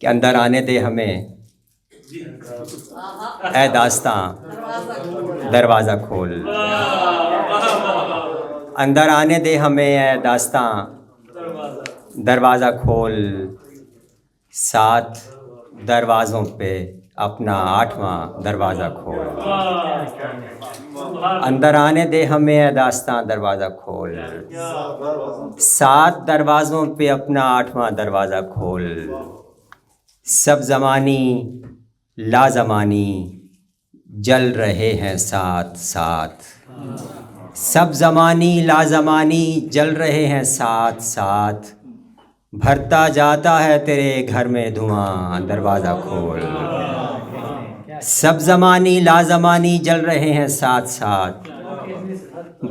کہ اندر آنے دے ہمیں اے داستاں دروازہ کھول، اندر آنے دے ہمیں اے داستاں دروازہ کھول، 7 دروازوں پہ اپنا 8واں دروازہ کھول، اندر آنے دے ہمیں اے داستاں دروازہ کھول، 7 دروازوں پہ اپنا 8واں دروازہ کھول، سب زمانی لازمانی جل رہے ہیں ساتھ ساتھ، سب زمانی لازمانی جل رہے ہیں ساتھ ساتھ، بھرتا جاتا ہے تیرے گھر میں دھواں دروازہ کھول، سب زمانی لازمانی جل رہے ہیں ساتھ ساتھ،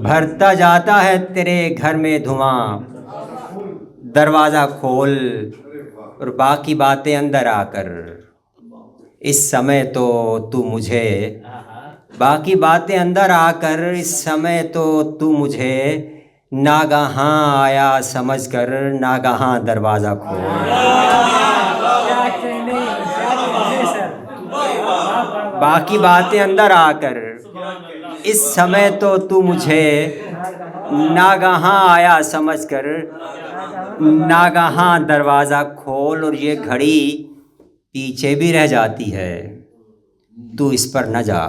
بھرتا جاتا ہے تیرے گھر میں دھواں دروازہ کھول، اور باقی باتیں اندر آ کر اس سمے تو مجھے، باقی باتیں اندر آ کر اس سمے تو مجھے ناگہاں آیا سمجھ کر ناگہاں دروازہ کھول، باقی باتیں اندر آ کر اس سمے تو مجھے ناگہاں آیا سمجھ کر ناگہاں دروازہ کھول، اور یہ گھڑی پیچھے بھی رہ جاتی ہے تو اس پر نہ جا،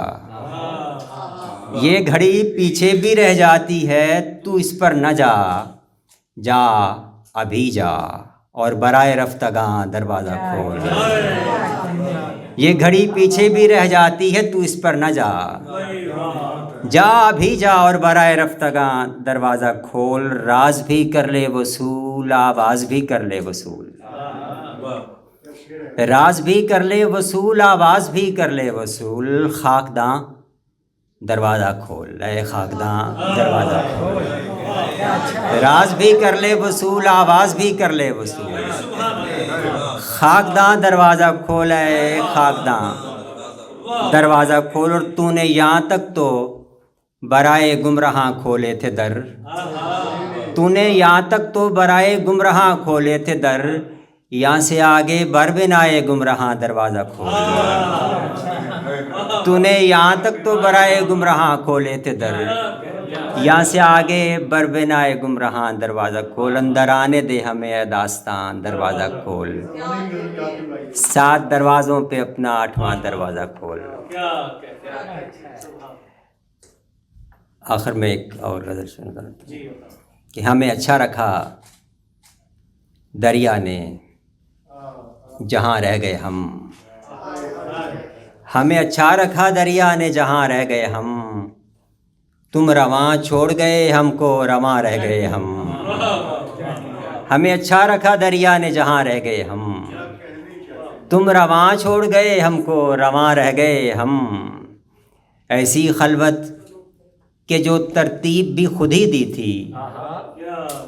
یہ گھڑی پیچھے بھی رہ جاتی ہے تو اس پر نہ جا، جا ابھی جا اور برائے رفتگاں دروازہ کھول، یہ گھڑی پیچھے بھی رہ جاتی ہے تو اس پر نہ جا، جا ابھی جا اور برائے رفتگاں دروازہ کھول، راز بھی کر لے وصول آواز بھی کر لے وصول، راز بھی کر لے وصول آواز بھی کر لے وصول، خاکداں دروازہ کھول، اے خاکداں دروازہ کھول، راز بھی کر لے وصول آواز بھی کر لے وصول، خاکداں دروازہ کھول، اے خاکداں دروازہ کھول، اور تو نے یہاں تک تو برائے گمراہاں کھولے تھے در، تو نے یہاں تک تو برائے گمراہاں کھولے تھے در، یہاں سے آگے بر بنائے گمراہاں دروازہ کھول، تو نے یہاں تک تو برائے گمراہاں کھولے تھے در، یہاں سے آگے بر بنائے گمراہاں دروازہ کھول، اندر آنے دے ہمیں اے داستان دروازہ کھول، 7 دروازوں پہ اپنا 8واں دروازہ کھول۔ آخر میں ایک اور غزل سن کر کہ ہمیں اچھا رکھا دریا نے جہاں رہ گئے ہم، ہمیں اچھا رکھا دریا نے جہاں رہ گئے ہم، تم رواں چھوڑ گئے ہم کو رواں رہ گئے ہم، ہمیں اچھا رکھا دریا نے جہاں رہ گئے ہم، تم رواں چھوڑ گئے ہم کو رواں رہ گئے ہم، ایسی خلوت کہ جو ترتیب بھی خود ہی دی تھی،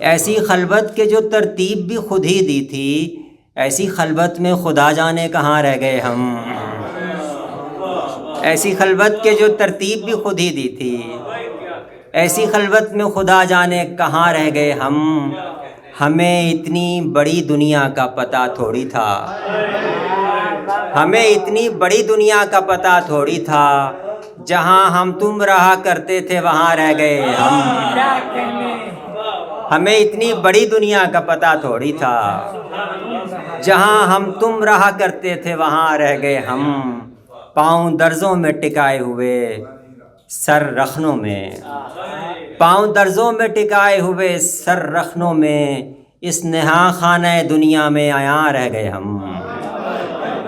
ایسی خلوت کہ جو ترتیب بھی خود ہی دی تھی، ایسی خلوت میں خدا جانے کہاں رہ گئے ہم، ایسی خلوت کہ جو ترتیب بھی خود ہی دی تھی، ایسی خلوت میں خدا جانے کہاں رہ گئے ہم، ہمیں اتنی بڑی دنیا کا پتہ تھوڑی تھا، ہمیں اتنی بڑی دنیا کا پتہ تھوڑی تھا، جہاں ہم تم رہا کرتے تھے وہاں رہ گئے ہم، ہمیں اتنی بڑی دنیا کا پتہ تھوڑی تھا، جہاں ہم تم رہا کرتے تھے وہاں رہ گئے ہم، پاؤں درزوں میں ٹکائے ہوئے سر رخنوں میں، پاؤں درزوں میں ٹکائے ہوئے سر رخنوں میں، اس نہا خانہ دنیا میں عیاں رہ گئے ہم،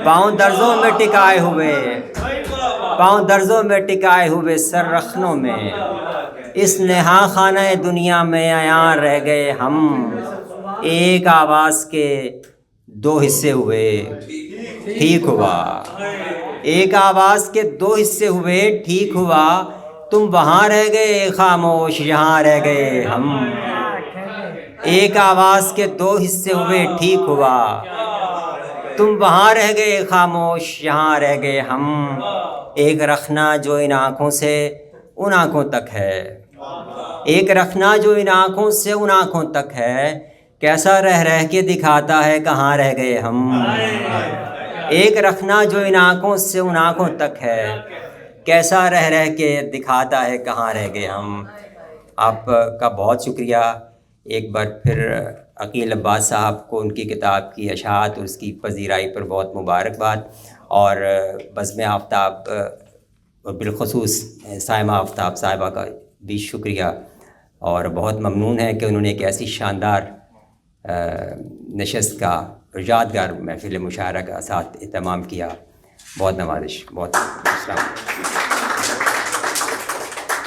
پاؤں درزوں میں ٹکائے ہوئے، پاؤں درزوں میں ٹکائے ہوئے سر رخنوں میں، اس نہا خانہ دنیا میں عیاں رہ گئے ہم، ایک آواز کے 2 حصے ہوئے ٹھیک ہوا، ایک آواز کے 2 حصے ہوئے ٹھیک ہوا، تم وہاں رہ گئے خاموش یہاں رہ گئے ہم، ایک آواز کے 2 حصے ہوئے ٹھیک ہوا، تم وہاں رہ گئے خاموش یہاں رہ گئے ہم، ایک رکھنا جو ان آنکھوں سے ان آنکھوں تک ہے، ایک رکھنا جو ان آنکھوں سے ان آنکھوں تک ہے، کیسا رہ کے دکھاتا ہے کہاں رہ گئے ہم، ایک رکھنا جو ان آنکھوں سے ان آنکھوں تک ہے، کیسا رہ کے دکھاتا ہے کہاں رہ گئے ہم۔ آپ کا بہت شکریہ ایک بار پھر عقیل عباس صاحب کو ان کی کتاب کی اشاعت اور اس کی پذیرائی پر بہت مبارکباد، اور بزم آفتاب اور بالخصوص سائمہ آفتاب صاحبہ کا بھی شکریہ، اور بہت ممنون ہے کہ انہوں نے ایک ایسی شاندار نشست کا یادگار محفل مشاعرہ کا ساتھ اہتمام کیا۔ بہت نوازش، بہت السلام۔